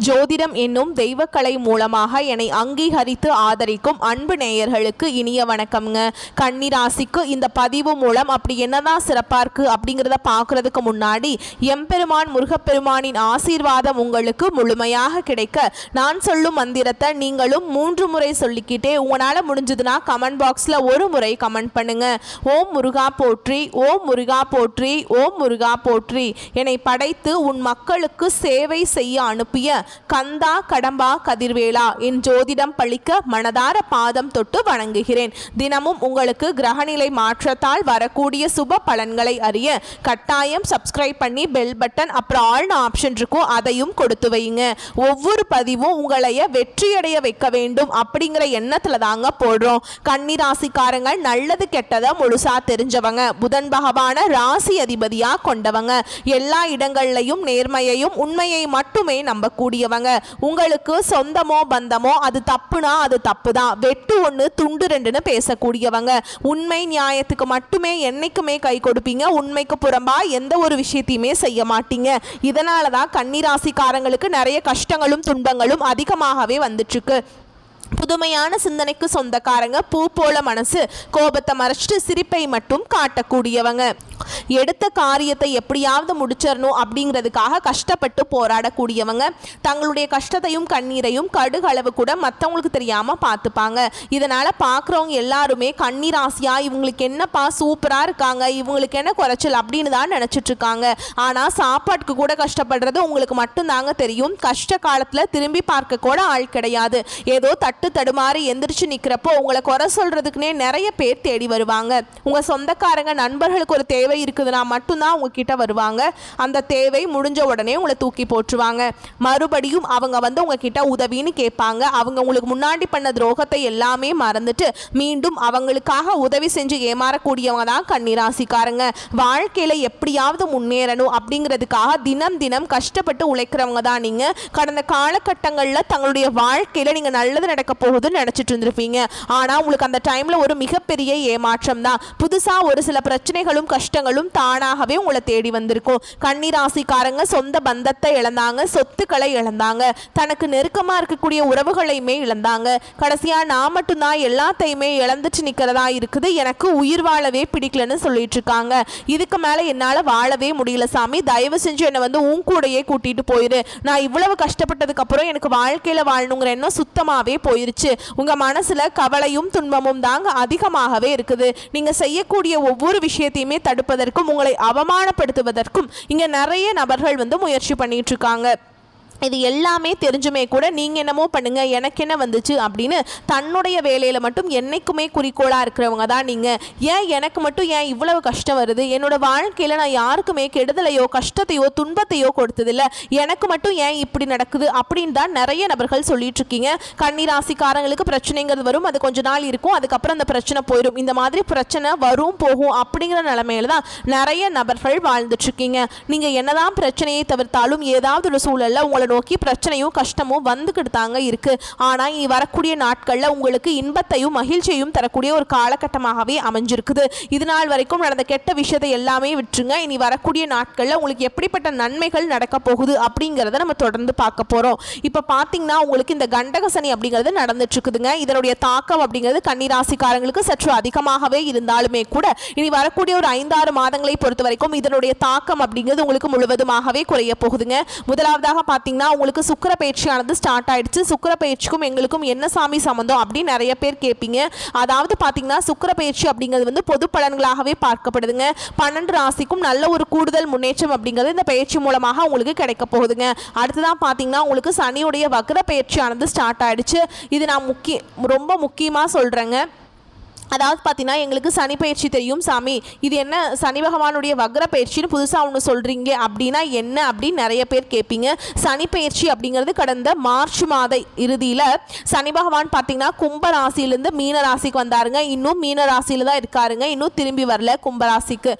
ஜோதிடம் என்னும் தெய்வக்கலை மூலமாக என்னை அங்கீகரித்து ஆதரிக்கும் அன்பு நேயர்களுக்கு இனிய வணக்கம்ங்க. கன்னி ராசிக்கு இந்த பதிவு மூலம் அப்படி என்னதான் சிறப்பாக இருக்குது அப்படிங்கிறத பார்க்குறதுக்கு முன்னாடி எம்பெருமான் முருகப்பெருமானின் ஆசீர்வாதம் உங்களுக்கு முழுமையாக கிடைக்க நான் சொல்லும் மந்திரத்தை நீங்களும் 3 முறை சொல்லிக்கிட்டே உங்களால் முடிஞ்சதுன்னா கமெண்ட் பாக்ஸில் ஒரு முறை கமெண்ட் பண்ணுங்க. ஓம் முருகா போற்றி, ஓம் முருகா போற்றி, ஓம் முருகா போற்றி. என்னை படைத்து உன் மக்களுக்கு சேவை செய்ய அனுப்பிய கந்தா கடம்பா கதிர்வேலா என் ஜோதிடம் பழிக்க மனதார பாதம் தொட்டு வணங்குகிறேன். தினமும் உங்களுக்கு கிரகநிலை மாற்றத்தால் வரக்கூடிய சுப பலன்களை அறிய கட்டாயம் சப்ஸ்கிரைப் பண்ணி பெல் பட்டன் அப்புறம் ஆல்னு ஆப்ஷன் இருக்கும், அதையும் கொடுத்து வைங்க. ஒவ்வொரு பதிவும் உங்களைய வெற்றியடைய வைக்க வேண்டும் அப்படிங்கிற எண்ணத்துல தாங்க போடுறோம். கன்னி ராசிக்காரங்க நல்லது கெட்டதை முழுசா தெரிஞ்சவங்க, புதன் பகவான ராசி அதிபதியா கொண்டவங்க, எல்லா இடங்கள்லையும் நேர்மையையும் உண்மையை மட்டுமே நம்பக்கூடியவங்க. உங்களுக்கு சொந்தமோ பந்தமோ அது தப்புனா அது தப்பு தான், வெட்டு ஒன்று துண்டு ரெண்டுன்னு பேசக்கூடியவங்க, உண்மை நியாயத்துக்கு மட்டுமே என்னைக்குமே கை கொடுப்பீங்க, உண்மைக்கு புறம்பா எந்த ஒரு விஷயத்தையுமே செய்ய மாட்டீங்க. இதனால தான் கன்னி ராசிக்காரங்களுக்கு நிறைய கஷ்டங்களும் துன்பங்களும் அதிகமாகவே வந்துட்டு இருக்கு. புதுமையான சிந்தனைக்கு சொந்தக்காரங்க, பூ போல மனசு, கோபத்தை மறைச்சிட்டு சிரிப்பை மட்டும் காட்டக்கூடியவங்க, எடுத்த காரியத்தை எப்படியாவது முடிச்சிடணும் அப்படிங்கிறதுக்காக கஷ்டப்பட்டு போராடக்கூடியவங்க, தங்களுடைய கஷ்டத்தையும் கண்ணீரையும் கடுகளவு கூட மற்றவங்களுக்கு தெரியாமல் பார்த்துப்பாங்க. இதனால் பார்க்குறவங்க எல்லாருமே கன்னி ராசியா இவங்களுக்கு என்னப்பா சூப்பராக இருக்காங்க, இவங்களுக்கு என்ன குறைச்சல் அப்படின்னு தான் நினச்சிட்டு இருக்காங்க. ஆனால் சாப்பாட்டுக்கு கூட கஷ்டப்படுறது உங்களுக்கு மட்டும்தாங்க தெரியும். கஷ்ட காலத்தில் திரும்பி பார்க்க கூட ஆள் கிடையாது. ஏதோ தடுமாறி எந்திரிச்சு நிற்கிறப்போ உங்களை குறை சொல்றதுக்குன்னே நிறைய பேர் தேடி வருவாங்க. உங்கள் சொந்தக்காரங்க நண்பர்களுக்கு ஒரு தேவை இருக்குதுன்னா மட்டும்தான் உங்ககிட்ட வருவாங்க. அந்த தேவை முடிஞ்ச உடனே உங்களை தூக்கி போட்டுருவாங்க. மறுபடியும் அவங்க வந்து உங்ககிட்ட உதவின்னு கேட்பாங்க. அவங்க உங்களுக்கு முன்னாடி பண்ண துரோகத்தை எல்லாமே மறந்துட்டு மீண்டும் அவங்களுக்காக உதவி செஞ்சு ஏமாறக்கூடியவங்க தான் கன்னிராசிக்காரங்க. வாழ்க்கையில் எப்படியாவது முன்னேறணும் அப்படிங்கிறதுக்காக தினம் தினம் கஷ்டப்பட்டு உழைக்கிறவங்க தான் நீங்கள். கடந்த காலகட்டங்களில் தங்களுடைய வாழ்க்கையில் நீங்கள் நல்லது நடக்க போகுதுன்னு நினைச்சிட்டு இருந்திருப்பீங்க. ஆனா உங்களுக்கு அந்த டைம்ல ஒரு மிகப்பெரிய ஏமாற்றம் தான். புதுசா ஒரு சில பிரச்சனைகளும் கஷ்டங்களும் தானாகவே உங்களை தேடி வந்திருக்கும். கன்னி ராசிக்காரங்க சொந்த பந்தத்தை இழந்தாங்க, சொத்துக்களை இழந்தாங்க, தனக்கு நெருக்கமா இருக்கக்கூடிய உறவுகளையுமே இழந்தாங்க. கடைசியா நான் மட்டும்தான் எல்லாத்தையுமே இழந்துட்டு நிக்கிறதா இருக்குது, எனக்கு உயிர் வாழவே பிடிக்கலன்னு சொல்லிட்டு இருக்காங்க. இதுக்கு மேல என்னால வாழவே முடியல சாமி, தயவு செஞ்சு என்னை வந்து உன் கூடையே கூட்டிட்டு போயிரு, நான் இவ்வளவு கஷ்டப்பட்டதுக்கு அப்புறம் எனக்கு வாழ்க்கையில வாழணுங்கிற எண்ணம் சுத்தமாவே போயிருச்சு. உங்க மனசுல கவலையும் துன்பமும் தாங்க அதிகமாகவே இருக்குது. நீங்க செய்யக்கூடிய ஒவ்வொரு விஷயத்தையுமே தடுப்பதற்கும் உங்களை அவமானப்படுத்துவதற்கும் இங்க நிறைய நபர்கள் வந்து முயற்சி பண்ணிட்டு இருக்காங்க. இது எல்லாமே தெரிஞ்சுமே கூட நீங்கள் என்னமோ பண்ணுங்க எனக்கு என்ன வந்துச்சு அப்படின்னு தன்னுடைய வேலையில் மட்டும் என்னைக்குமே குறிக்கோளாக இருக்கிறவங்க தான் நீங்கள். ஏன் எனக்கு மட்டும் ஏன் இவ்வளவு கஷ்டம் வருது, என்னோடய வாழ்க்கையில் நான் யாருக்குமே கெடுதலையோ கஷ்டத்தையோ துன்பத்தையோ கொடுத்ததில்லை, எனக்கு மட்டும் ஏன் இப்படி நடக்குது அப்படின்னு தான் நிறைய நபர்கள் சொல்லிட்டு இருக்கீங்க. கன்னி ராசிக்காரங்களுக்கு பிரச்சனைங்கிறது வரும், அது கொஞ்ச நாள் இருக்கும், அதுக்கப்புறம் அந்த பிரச்சனை போயிடும். இந்த மாதிரி பிரச்சனை வரும் போகும் அப்படிங்கிற நிலைமையில தான் நிறைய நபர்கள் வாழ்ந்துட்டுருக்கீங்க. நீங்கள் என்னதான் பிரச்சனையை தவிர்த்தாலும் ஏதாவது ஒரு சூழலில் உங்களை நோக்கி பிரச்சனையும் கஷ்டமும் வந்துக்கிட்டு தாங்க இருக்கு. ஆனால் இனி வரக்கூடிய நாட்களில் உங்களுக்கு இன்பத்தையும் மகிழ்ச்சியையும் தரக்கூடிய ஒரு காலகட்டமாகவே அமைஞ்சிருக்குது. இது நாள் வரைக்கும் நடந்த கெட்ட விஷயத்தை எல்லாமே விட்டுருங்க. இனி வரக்கூடிய நாட்களில் உங்களுக்கு எப்படிப்பட்ட நன்மைகள் நடக்க போகுது அப்படிங்கிறத நம்ம தொடர்ந்து பார்க்க போகிறோம். இப்போ பார்த்தீங்கன்னா உங்களுக்கு இந்த கண்டக சனி அப்படிங்கிறது நடந்துட்டு இருக்குதுங்க. இதனுடைய தாக்கம் அப்படிங்கிறது கன்னிராசிக்காரங்களுக்கு சற்று அதிகமாகவே இருந்தாலுமே கூட இனி வரக்கூடிய ஒரு 5-6 மாதங்களை பொறுத்த வரைக்கும் இதனுடைய தாக்கம் அப்படிங்கிறது உங்களுக்கு முழுவதுமாகவே குறைய போகுதுங்க. முதலாவதாக பார்த்தீங்கன்னா உங்களுக்கு சுக்கிர பயிற்சியானது ஸ்டார்ட் ஆயிடுச்சு. சுக்கிர பயிற்சிக்கும் எங்களுக்கும் என்ன சாமி சம்பந்தம் அப்படின்னு நிறைய பேர் கேட்பீங்க. அதாவது பார்த்தீங்கன்னா சுக்கிர பயிற்சி அப்படிங்கிறது வந்து பொது பலன்களாகவே பார்க்கப்படுதுங்க. 12 ராசிக்கும் நல்ல ஒரு கூடுதல் முன்னேற்றம் அப்படிங்கிறது இந்த பயிற்சி மூலமாக உங்களுக்கு கிடைக்க போகுதுங்க. அடுத்ததான் பார்த்தீங்கன்னா உங்களுக்கு சனியுடைய வக்ர பயிற்சியானது ஸ்டார்ட் ஆயிடுச்சு. இது நான் ரொம்ப முக்கியமாக சொல்கிறேங்க. அதாவது பார்த்தீங்கன்னா எங்களுக்கு சனி பயிற்சி தெரியும் சாமி, இது என்ன சனி பகவானுடைய வக்ர பயிற்சின்னு புதுசாக ஒன்று சொல்கிறீங்க அப்படின்னா என்ன அப்படின்னு நிறைய பேர் கேட்பீங்க. சனி பயிற்சி அப்படிங்கிறது கடந்த மார்ச் மாத இறுதியில் சனி பகவான் பார்த்தீங்கன்னா கும்ப ராசியிலேருந்து மீன ராசிக்கு வந்தாருங்க. இன்னும் மீன ராசியில் தான் இருக்காருங்க, இன்னும் திரும்பி வரல கும்பராசிக்கு.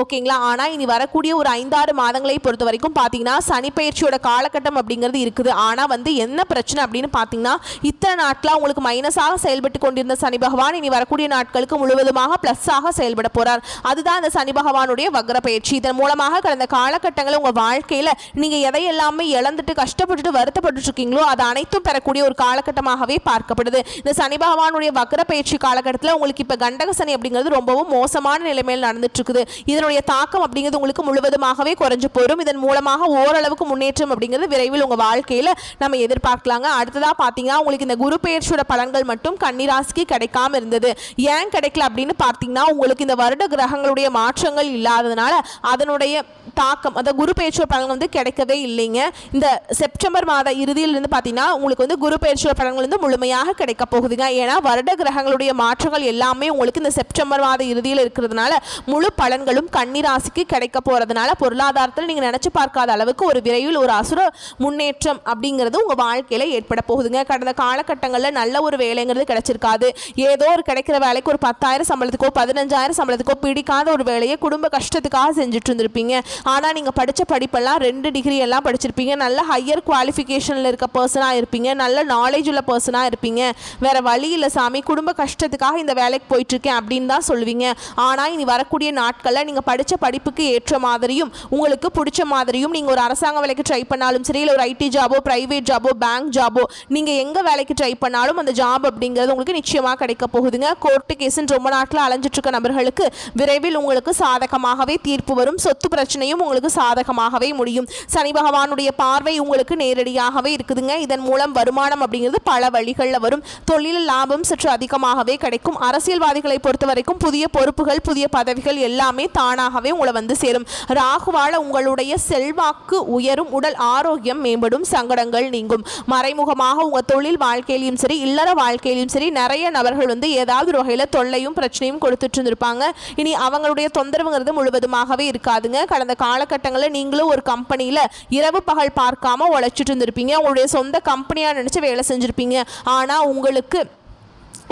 ஓகேங்களா. ஆனால் இனி வரக்கூடிய ஒரு 5-6 மாதங்களை பொறுத்த வரைக்கும் பார்த்தீங்கன்னா சனி பயிற்சியோட காலகட்டம் அப்படிங்கிறது இருக்குது. ஆனால் வந்து என்ன பிரச்சனை அப்படின்னு பார்த்தீங்கன்னா இத்தனை நாட்களாக உங்களுக்கு மைனஸாக செயல்பட்டு கொண்டிருந்த சனி பகவான் இனி வரக்கூடிய நாட்களுக்கு முழுவதுமாக ப்ளஸ்ஸாக செயல்பட போகிறார். அதுதான் அந்த சனி பகவானுடைய வக்ர பயிற்சி. இதன் மூலமாக கடந்த காலகட்டங்களில் உங்கள் வாழ்க்கையில் நீங்கள் எதையெல்லாமே இழந்துட்டு கஷ்டப்பட்டுட்டு வருத்தப்பட்டு இருக்கீங்களோ அது அனைத்தும் பெறக்கூடிய ஒரு காலகட்டமாகவே பார்க்கப்படுது. இந்த சனி பகவானுடைய வக்ர பயிற்சி காலகட்டத்தில் உங்களுக்கு இப்போ கண்டக சனி அப்படிங்கிறது ரொம்பவும் மோசமான நிலைமையில் நடந்துட்டு இருக்குது. இதனுடைய தாக்கம் அப்படிங்கிறது உங்களுக்கு முழுவதுமாகவே குறைஞ்சு போயிடும். இதன் மூலமாக ஓரளவுக்கு முன்னேற்றம் அப்படிங்கிறது விரைவில் உங்கள் வாழ்க்கையில் நம்ம எதிர்பார்க்கலாங்க. அடுத்ததாக பார்த்தீங்கன்னா உங்களுக்கு இந்த குரு பெயர்ச்சியோட பலன்கள் மட்டும் கன்னிராசிக்கு கிடைக்காம இருந்தது. ஏன் கிடைக்கல அப்படின்னு பார்த்தீங்கன்னா உங்களுக்கு இந்த வருட கிரகங்களுடைய மாற்றங்கள் இல்லாததுனால அதனுடைய தாக்கம் அந்த குரு பெயர்ச்சியோட பலன்கள் வந்து கிடைக்கவே இல்லைங்க. இந்த செப்டம்பர் மாத இறுதியிலிருந்து பார்த்தீங்கன்னா உங்களுக்கு வந்து குரு பெயர்ச்சியோட பலன்கள் வந்து முழுமையாக கிடைக்க போகுதுங்க. ஏன்னா வருட கிரகங்களுடைய மாற்றங்கள் எல்லாமே உங்களுக்கு இந்த செப்டம்பர் மாத இறுதியில் இருக்கிறதுனால முழு பலன்களும் கன்னிராசிக்கு கிடைக்க போகிறதுனால பொருளாதாரத்தில் நீங்கள் நினச்சி பார்க்காத அளவுக்கு ஒரு விரைவில் ஒரு அசுர முன்னேற்றம் அப்படிங்கிறது உங்கள் வாழ்க்கையில் ஏற்பட போகுதுங்க. கடந்த காலகட்டங்களில் நல்ல ஒரு வேலைங்கிறது கிடைச்சிருக்காது. ஏதோ ஒரு கிடைக்கிற வேலைக்கு ஒரு 10,000 சம்பளத்துக்கோ 15,000 சம்பளத்துக்கோ பிடிக்காத ஒரு வேலையை குடும்ப கஷ்டத்துக்காக செஞ்சுட்டு இருந்திருப்பீங்க. ஆனால் நீங்கள் படித்த படிப்பெல்லாம் 2 டிகிரி எல்லாம் படிச்சிருப்பீங்க. நல்ல ஹையர் குவாலிஃபிகேஷனில் இருக்க பர்சனாக இருப்பீங்க. நல்ல நாலேஜ் உள்ள பர்சனாக இருப்பீங்க. வேறு வழி இல்லை சாமி, குடும்ப கஷ்டத்துக்காக இந்த வேலைக்கு போயிட்டுருக்கேன் அப்படின்னு தான் சொல்லுவீங்க. ஆனால் இனி வரக்கூடிய நாட்களில் நீங்கள் படித்த படிப்புக்கு ஏற்ற மாதிரியும் உங்களுக்கு பிடிச்ச மாதிரியும் நீங்கள் ஒரு அரசாங்க வேலைக்கு ட்ரை பண்ணாலும் சரி, இல்லை ஒரு ஐடி ஜாபோ ப்ரைவேட் ஜாபோ பேங்க் ஜாபோ நீங்கள் எங்கே வேலைக்கு ட்ரை பண்ணாலும் அந்த ஜாப் அப்படிங்கிறது உங்களுக்கு நிச்சயமாக கிடைக்க போகுதுங்க. கோர்ட்டு கேஸுன்னு ரொம்ப நாட்டில் அலைஞ்சிட்டு இருக்க நபர்களுக்கு விரைவில் உங்களுக்கு சாதகமாகவே தீர்ப்பு வரும். சொத்து பிரச்சனையும் உங்களுக்கு சாதகமாகவே முடியும். சனி பகவானுடைய பார்வை உங்களுக்கு நேரடியாகவே இருக்குதுங்க. இதன் மூலம் வருமானம் அப்படிங்கிறது பல வழிகளில் வரும். தொழில் லாபம் சற்று அதிகமாகவே கிடைக்கும். அரசியல்வாதிகளை பொறுத்த வரைக்கும் புதிய பொறுப்புகள் புதிய பதவிகள் எல்லாமே தானாகவே உங்களை வந்து சேரும். ராகுவால உங்களுடைய செல்வாக்கு உயரும். உடல் ஆரோக்கியம் மேம்படும். சங்கடங்கள் நீங்கும். மறைமுகமாக உங்கள் தொழில் வாழ்க்கையிலும் சரி இல்லற வாழ்க்கையிலும் சரி நிறைய நபர்கள் வந்து ஏதாவது ஒரு வகையில் தொல்லையும் பிரச்சனையும் கொடுத்துட்டு இருந்திருப்பாங்க. இனி அவங்களுடைய தொந்தரவுங்கிறது முழுவதுமாகவே இருக்காதுங்க. கடந்த காலகட்டங்களில் நீங்களும் ஒரு கம்பெனியில் இரவு பகல் பார்க்காம உழைச்சிட்டு இருந்திருப்பீங்க. உங்களுடைய சொந்த கம்பெனியாக நினச்சி வேலை செஞ்சுருப்பீங்க. ஆனால் உங்களுக்கு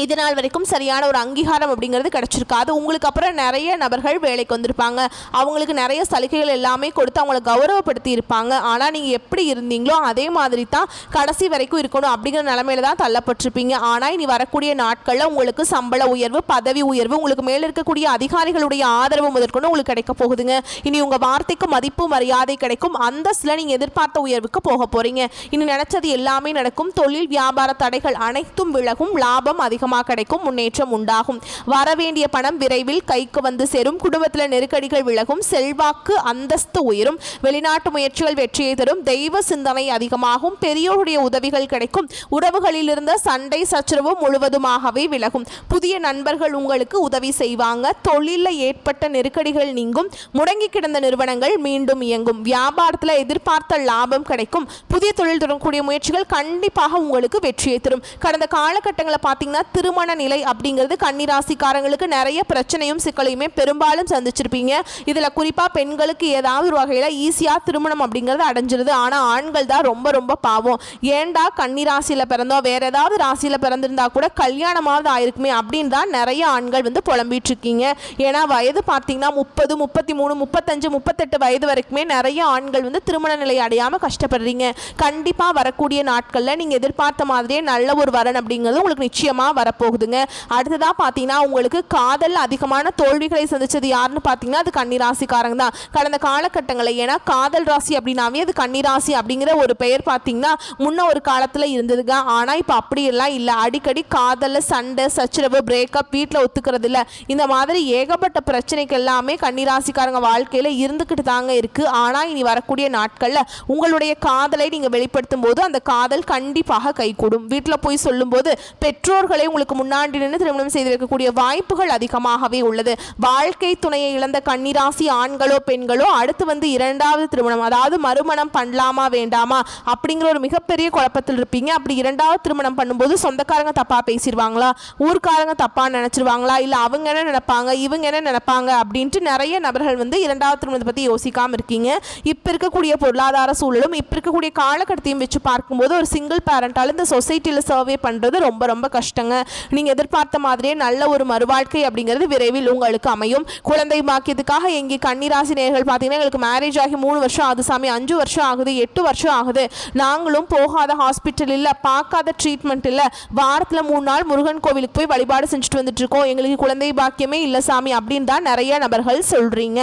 இது நாள் வரைக்கும் சரியான ஒரு அங்கீகாரம் அப்படிங்கிறது கிடச்சிருக்காது. உங்களுக்கு அப்புறம் நிறைய நபர்கள் வேலைக்கு வந்திருப்பாங்க. அவங்களுக்கு நிறைய சலுகைகள் எல்லாமே கொடுத்து அவங்கள கௌரவப்படுத்தி இருப்பாங்க. ஆனால் நீங்கள் எப்படி இருந்தீங்களோ அதே மாதிரி தான் கடைசி வரைக்கும் இருக்கணும் அப்படிங்கிற நிலைமையில தான் தள்ளப்பட்டிருப்பீங்க. ஆனால் இனி வரக்கூடிய நாட்களில் உங்களுக்கு சம்பள உயர்வு பதவி உயர்வு உங்களுக்கு மேலே இருக்கக்கூடிய அதிகாரிகளுடைய ஆதரவு முதற்கொண்டு உங்களுக்கு கிடைக்க போகுதுங்க. இனி உங்கள் வார்த்தைக்கு மதிப்பு மரியாதை கிடைக்கும். அந்தஸ்தில் நீங்கள் எதிர்பார்த்த உயர்வுக்கு போக போகிறீங்க. இனி நினைச்சது எல்லாமே நடக்கும். தொழில் வியாபார தடைகள் அனைத்தும் விலகும். லாபம் அதிகமாக கிடைக்கும். முன்னேற்றம் உண்டாகும். வரவேண்டிய பணம் விரைவில் கைக்கு வந்து சேரும். குடும்பத்தில் நெருக்கடிகள் விலகும். செல்வாக்கு அந்தஸ்து உயரும். வெளிநாட்டு முயற்சிகள் வெற்றியை தரும். தெய்வ சிந்தனை அதிகமாகும். பெரியோருடைய உதவிகள் கிடைக்கும். உறவுகளில் இருந்த சண்டை சச்சரவு முழுவதுமாகவே விலகும். புதிய நண்பர்கள் உங்களுக்கு உதவி செய்வாங்க. தொழிலில் ஏற்பட்ட நெருக்கடிகள் நீங்கும். முடங்கி கிடந்த நிறுவனங்கள் மீண்டும் இயங்கும். வியாபாரத்தில் எதிர்பார்த்த லாபம் கிடைக்கும். புதிய தொழில் தொடங்கக்கூடிய முயற்சிகள் கண்டிப்பாக உங்களுக்கு வெற்றியை தரும். கடந்த காலகட்டங்களில் பார்த்தீங்கன்னா திருமண நிலை அப்படிங்கிறது கன்னிராசிக்காரங்களுக்கு நிறைய பிரச்சனையும் சிக்கலையுமே பெரும்பாலும் சந்திச்சிருப்பீங்க. இதில் குறிப்பாக பெண்களுக்கு ஏதாவது ஒரு வகையில் ஈஸியாக திருமணம் அப்படிங்கிறது அடைஞ்சிருது. ஆனால் ஆண்கள் தான் ரொம்ப ரொம்ப பாவம். ஏண்டா கன்னிராசியில் பிறந்தோம், வேற ஏதாவது ராசியில் பிறந்திருந்தா கூட கல்யாணமாவது ஆயிருக்குமே அப்படின்னு தான் நிறைய ஆண்கள் வந்து புலம்பிட்டு இருக்கீங்க. ஏன்னா வயது பார்த்தீங்கன்னா 30, 33, 35, 38 வயது வரைக்குமே நிறைய ஆண்கள் வந்து திருமண நிலை அடையாமல் கஷ்டப்படுறீங்க. கண்டிப்பாக வரக்கூடிய நாட்களில் நீங்கள் எதிர்பார்த்த மாதிரியே நல்ல ஒரு வரன் அப்படிங்கிறது உங்களுக்கு நிச்சயமாக வரப்போகுதுங்க. அடுத்ததாக பார்த்தீங்கன்னா உங்களுக்கு காதல் அதிகமான தோல்விகளை சந்திச்சது யாருன்னு பார்த்தீங்கன்னா அது கன்னிராசிக்காரங்க தான் கடந்த காலகட்டங்களில். ஏன்னா காதல் ராசி அப்படின்னாவே அது கன்னிராசி அப்படிங்கிற ஒரு பெயர் பார்த்தீங்கன்னா முன்ன ஒரு காலத்தில் இருந்ததுங்க. ஆனால் இப்போ அப்படியெல்லாம் இல்லை. அடிக்கடி காதலில் சண்டை சச்சரவு பிரேக்கப் வீட்டில் ஒத்துக்கிறது இல்லை இந்த மாதிரி ஏகப்பட்ட பிரச்சனைக்கு எல்லாமே கன்னிராசிக்காரங்க வாழ்க்கையில் இருந்துக்கிட்டு தாங்க இருக்குது. ஆனால் இனி வரக்கூடிய நாட்களில் உங்களுடைய காதலை நீங்கள் வெளிப்படுத்தும் போது அந்த காதல் கண்டிப்பாக கைகூடும். வீட்டில் போய் சொல்லும்போது பெற்றோர்களை உங்களுக்கு முன்னாடி நின்று திருமணம் செய்து வைக்கக்கூடிய வாய்ப்புகள் அதிகமாகவே உள்ளது. வாழ்க்கை துணையை இழந்த கன்னிராசி ஆண்களோ பெண்களோ அடுத்து வந்து 2வது திருமணம் அதாவது மறுமணம் பண்ணலாமா வேண்டாமா அப்படிங்கிற ஒரு மிகப்பெரிய குழப்பத்தில் இருப்பீங்க. அப்படி 2வது திருமணம் பண்ணும்போது சொந்தக்காரங்க தப்பாக பேசிடுவாங்களா, ஊர்க்காரங்க தப்பாக நினச்சிருவாங்களா, இல்லை அவங்க என்ன நினைப்பாங்க இவங்க என்ன நினைப்பாங்க அப்படின்ட்டு நிறைய நபர்கள் வந்து 2வது திருமணத்தை பற்றி யோசிக்காமல் இருக்கீங்க. இப்போ இருக்கக்கூடிய பொருளாதார சூழலும் இப்போ இருக்கக்கூடிய காலகட்டத்தையும் வச்சு பார்க்கும்போது ஒரு சிங்கிள் பேரண்டால் இந்த சொசைட்டியில் சர்வே பண்ணுறது ரொம்ப ரொம்ப கஷ்டங்க. நீங்கள் எதிர்பார்த்த மாதிரியே நல்ல ஒரு மறுவாழ்க்கை அப்படிங்கிறது விரைவில் உங்களுக்கு அமையும். குழந்தை பாக்கியத்துக்காக எங்கே கன்னிராசி நேயர்கள் பார்த்தீங்கன்னா எங்களுக்கு மேரேஜ் ஆகி 3 வருஷம் ஆகுது சாமி, 5 வருஷம் ஆகுது, 8 வருஷம் ஆகுது, நாங்களும் போகாத ஹாஸ்பிட்டல் இல்லை, பார்க்காத ட்ரீட்மெண்ட் இல்லை, வாரத்தில் 3 நாள் முருகன் கோவிலுக்கு போய் வழிபாடு செஞ்சுட்டு வந்துட்டு இருக்கோம், எங்களுக்கு குழந்தை பாக்கியமே இல்லை சாமி அப்படின்னு தான் நிறைய நபர்கள் சொல்கிறீங்க.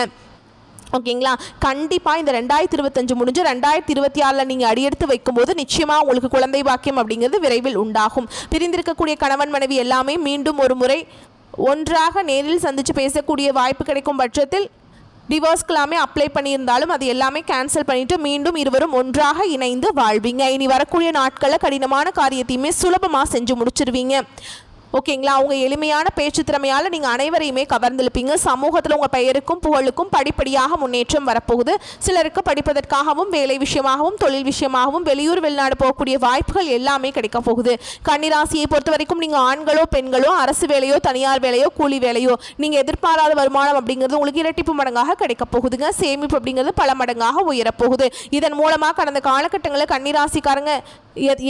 ஓகேங்களா? கண்டிப்பாக இந்த 2025 முடிஞ்சு 2026 நீங்கள் அடியெடுத்து வைக்கும்போது நிச்சயமாக உங்களுக்கு குழந்தை பாக்கியம் அப்படிங்கிறது விரைவில் உண்டாகும். பிரிந்திருக்கக்கூடிய கணவன் மனைவி எல்லாமே மீண்டும் ஒரு முறை ஒன்றாக நேரில் சந்தித்து பேசக்கூடிய வாய்ப்பு கிடைக்கும் பட்சத்தில் டிவோர்ஸ்க்கெல்லாமே அப்ளை பண்ணியிருந்தாலும் அது எல்லாமே கேன்சல் பண்ணிவிட்டு மீண்டும் இருவரும் ஒன்றாக இணைந்து வாழ்வீங்க. இனி வரக்கூடிய நாட்களில் கடினமான காரியத்தையுமே சுலபமாக செஞ்சு முடிச்சிருவீங்க. ஓகேங்களா? அவங்க எளிமையான பேச்சு திறமையால் நீங்கள் அனைவரையுமே கவர்ந்திருப்பீங்க. சமூகத்தில் உங்கள் பெயருக்கும் புகழுக்கும் படிப்படியாக முன்னேற்றம் வரப்போகுது. சிலருக்கு படிப்பதற்காகவும் வேலை விஷயமாகவும் தொழில் விஷயமாகவும் வெளியூர் வெளிநாடு போகக்கூடிய வாய்ப்புகள் எல்லாமே கிடைக்க போகுது. கன்னிராசியை பொறுத்த வரைக்கும் நீங்கள் ஆண்களோ பெண்களோ அரசு வேலையோ தனியார் வேலையோ கூலி வேலையோ நீங்கள் எதிர்பாராத வருமானம் அப்படிங்கிறது உங்களுக்கு இரட்டிப்பு மடங்காக கிடைக்க போகுதுங்க. சேமிப்பு அப்படிங்கிறது பல மடங்காக உயரப்போகுது. இதன் மூலமாக கடந்த காலகட்டங்களில் கன்னிராசிக்காரங்க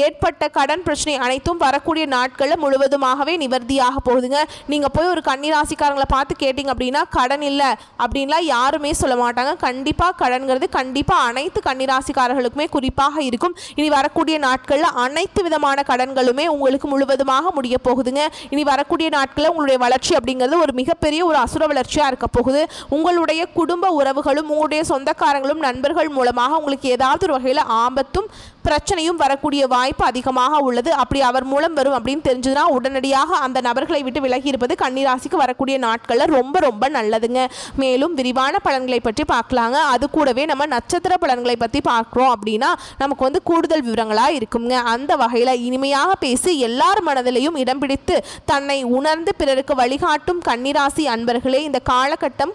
ஏற்பட்ட கடன் பிரச்சனை அனைத்தும் வரக்கூடிய நாட்களில் முழுவதுமாகவே நிவர்த்தியாக போகுதுங்க. நீங்கள் போய் ஒரு கன்னிராசிக்காரங்களை பார்த்து கேட்டிங்க அப்படின்னா கடன் இல்லை அப்படின்லாம் யாருமே சொல்ல மாட்டாங்க. கண்டிப்பாக கடன்கிறது கண்டிப்பாக அனைத்து கன்னிராசிக்காரர்களுக்குமே குறிப்பாக இருக்கும். இனி வரக்கூடிய நாட்களில் அனைத்து விதமான கடன்களுமே உங்களுக்கு முழுவதுமாக முடிய போகுதுங்க. இனி வரக்கூடிய நாட்களில் உங்களுடைய வளர்ச்சி அப்படிங்கிறது ஒரு மிகப்பெரிய ஒரு அசுர வளர்ச்சியாக இருக்க போகுது. உங்களுடைய குடும்ப உறவுகளும் உங்களுடைய சொந்தக்காரங்களும் நண்பர்கள் மூலமாக உங்களுக்கு ஏதாவது ஒரு வகையில் ஆபத்தும் பிரச்சனையும் வரக்கூடிய வாய்ப்பு அதிகமாக உள்ளது. அப்படி அவர் மூலம் வரும் அப்படின்னு தெரிஞ்சதுன்னா உடனடியாக அந்த நபர்களை விட்டு விலகி இருப்பது கன்னிராசிக்கு வரக்கூடிய நாட்களில் ரொம்ப ரொம்ப நல்லதுங்க. மேலும் விரிவான பலன்களை பற்றி பார்க்கலாங்க. அது கூடவே நம்ம நட்சத்திர பலன்களை பற்றி பார்க்குறோம் அப்படின்னா நமக்கு கூடுதல் விவரங்களாக இருக்குங்க. அந்த வகையில் இனிமையாக பேசி எல்லார் மனதிலையும் இடம் பிடித்து தன்னை உணர்ந்து பிறருக்கு வழிகாட்டும் கன்னிராசி அன்பர்களே, இந்த காலகட்டம்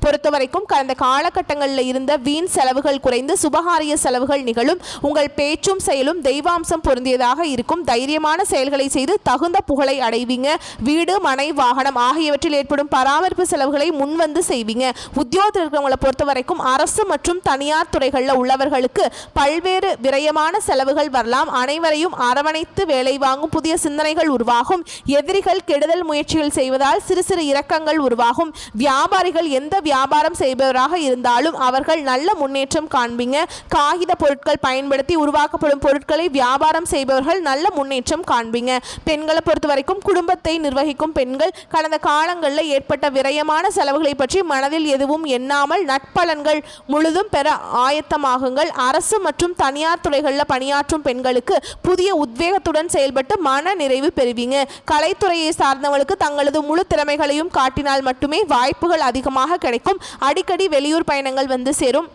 பொறுத்த வரைக்கும் கடந்த காலகட்டங்களில் இருந்த வீண் செலவுகள் குறைந்து சுபகாரிய செலவுகள் நிகழும். உங்கள் பேச்சும் செயலும் தெய்வாம்சம் பொருந்தியதாக இருக்கும். தைரியமான செயல்களை செய்து தகுந்த புகழை அடைவீங்க. வீடு மனை வாகனம் ஆகியவற்றில் ஏற்படும் பராமரிப்பு செலவுகளை முன்வந்து செய்வீங்க. உத்தியோகத்தில் இருக்கிறவங்களை பொறுத்த வரைக்கும் அரசு மற்றும் தனியார் துறைகளில் உள்ளவர்களுக்கு பல்வேறு விரயமான செலவுகள் வரலாம். அனைவரையும் அரவணைத்து வேலை வாங்கும் புதிய சிந்தனைகள் உருவாகும். எதிரிகள் கெடுதல் முயற்சிகள் செய்வதால் சிறு சிறு இரக்கங்கள் உருவாகும். வியாபாரிகள் எந்த வியாபாரம் செய்பவராக இருந்தாலும் அவர்கள் நல்ல முன்னேற்றம் காண்பீங்க. காகித பொருட்கள் பயன்படுத்தி உருவாக்கப்படும் பொருட்களை வியாபாரம் செய்பவர்கள் நல்ல முன்னேற்றம் காண்பீங்க. பெண்களை பொறுத்த வரைக்கும் குடும்பத்தை நிர்வகிக்கும் பெண்கள் கடந்த காலங்களில் ஏற்பட்ட விரயமான செலவுகளை பற்றி மனதில் எதுவும் எண்ணாமல் நட்பலன்கள் முழுதும் பெற ஆயத்தமாகுங்கள். அரசு மற்றும் தனியார் துறைகளில் பணியாற்றும் பெண்களுக்கு புதிய உத்வேகத்துடன் செயல்பட்டு மன நிறைவு பெறுவீங்க. கலைத்துறையை சார்ந்தவர்களுக்கு தங்களது முழு திறமைகளையும் காட்டினால் மட்டுமே வாய்ப்புகள் அதிகமாக கிடைக்கும். அடிக்கடி வெளியூர் பயணங்கள் வந்து சேரும்.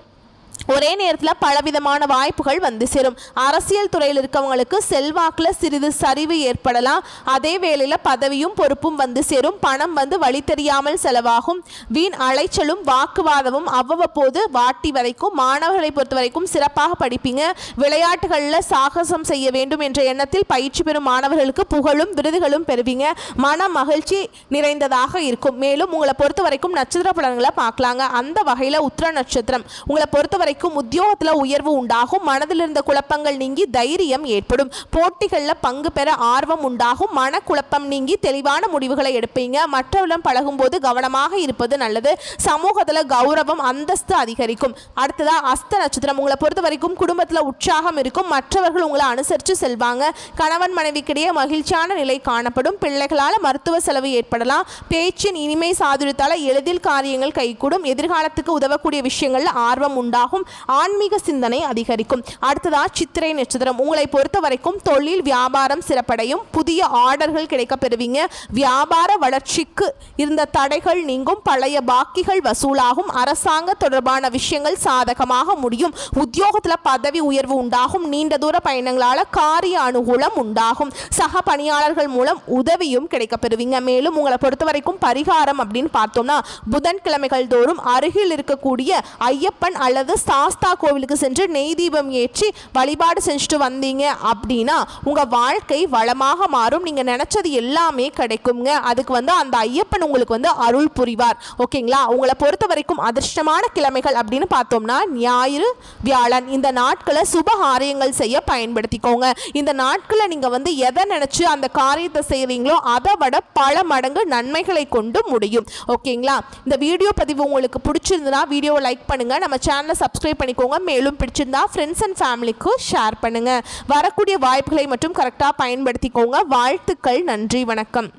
ஒரே நேரத்தில் பலவிதமான வாய்ப்புகள் வந்து சேரும். அரசியல் துறையில் இருக்கவங்களுக்கு செல்வாக்கில் சிறிது சரிவு ஏற்படலாம். அதே வேளையில் பதவியும் பொறுப்பும் வந்து சேரும். பணம் வழி தெரியாமல் செலவாகும். வீண் அலைச்சலும் வாக்குவாதமும் அவ்வப்போது வாட்டி வரைக்கும். மாணவர்களை பொறுத்த வரைக்கும் சிறப்பாக படிப்பீங்க. விளையாட்டுகளில் சாகசம் செய்ய வேண்டும் என்ற எண்ணத்தில் பயிற்சி பெறும் மாணவர்களுக்கு புகழும் விருதுகளும் பெறுவீங்க. மன மகிழ்ச்சி நிறைந்ததாக இருக்கும். மேலும் உங்களை பொறுத்த வரைக்கும் நட்சத்திர பலன்களை பார்க்கலாங்க. அந்த வகையில் உத்திர நட்சத்திரம் உங்களை பொறுத்த வரைக்கும் உத்தியோகத்தில் உயர்வு உண்டாகும். மனதில் இருந்த குழப்பங்கள் நீங்கி தைரியம் ஏற்படும். போட்டிகளில் பங்கு பெற ஆர்வம் உண்டாகும். மனக்குழப்பம் நீங்கி தெளிவான முடிவுகளை எடுப்பீங்க. மற்றவரிடம் பழகும் போது கவனமாக இருப்பது நல்லது. சமூகத்தில் கௌரவம் அந்தஸ்து அதிகரிக்கும். அடுத்ததா அஸ்த நட்சத்திரம் உங்களை பொறுத்த வரைக்கும் குடும்பத்தில் உற்சாகம் இருக்கும். மற்றவர்கள் உங்களை அனுசரித்து செல்வாங்க. கணவன் மனைவிக்கிடையே மகிழ்ச்சியான நிலை காணப்படும். பிள்ளைகளால் மருத்துவ செலவு ஏற்படலாம். பேச்சின் இனிமை சாதுரியத்தால் எளிதில் காரியங்கள் கைகூடும். எதிர்காலத்துக்கு உதவக்கூடிய விஷயங்களில் ஆர்வம் உண்டாகும். ஆன்மீக சிந்தனை அதிகரிக்கும். அடுத்ததா சித்திரை நட்சத்திரம் உங்களை பொறுத்த வரைக்கும் தொழில் வியாபாரம் சிறப்படையும். புதிய ஆர்டர்கள் கிடைக்க பெறுவீங்க. வியாபார வளர்ச்சிக்கு இருந்த தடைகள் நீங்கும். பழைய பாக்கிகள் வசூலாகும். அரசாங்க தொடர்பான விஷயங்கள் சாதகமாக முடியும். உத்தியோகத்தில் பதவி உயர்வு உண்டாகும். நீண்ட தூர பயணங்களால் காரிய அனுகூலம் உண்டாகும். சக பணியாளர்கள் மூலம் உதவியும் கிடைக்க பெறுவீங்க. மேலும் உங்களை பொறுத்த வரைக்கும் பரிகாரம் அப்படின்னு பார்த்தோம்னா புதன்கிழமைகள் தோறும் அருகில் இருக்கக்கூடிய ஐயப்பன் அல்லது சாஸ்தா கோவிலுக்கு சென்று நெய் தீபம் ஏற்றி வழிபாடு செஞ்சுட்டு வந்தீங்க அப்படின்னா உங்கள் வாழ்க்கை வளமாக மாறும். நீங்கள் நினச்சது எல்லாமே கிடைக்குங்க. அதுக்கு அந்த ஐயப்பன் உங்களுக்கு அருள் புரிவார். ஓகேங்களா? உங்களை பொறுத்த வரைக்கும் அதிர்ஷ்டமான கிழமைகள் அப்படின்னு பார்த்தோம்னா ஞாயிறு, வியாழன். இந்த நாட்களை சுப காரியங்கள் செய்ய பயன்படுத்திக்கோங்க. இந்த நாட்களை நீங்கள் எதை நினச்சி அந்த காரியத்தை செய்கிறீங்களோ அதை விட பல மடங்கு நன்மைகளை கொண்டு முடியும். ஓகேங்களா? இந்த வீடியோ பதிவு உங்களுக்கு பிடிச்சிருந்தா வீடியோவை லைக் பண்ணுங்கள், நம்ம சேனலை சப்ஸ்கிரைப் பண்ணிக்கோங்க. மேலும் பிடிச்சிருந்தா ஃப்ரெண்ட்ஸ் அண்ட் ஃபேமிலிக்கு ஷேர் பண்ணுங்கள். வரக்கூடிய வாய்ப்புகளை மட்டும் கரெக்டாக பயன்படுத்திக்கோங்க. வாழ்த்துக்கள். நன்றி. வணக்கம்.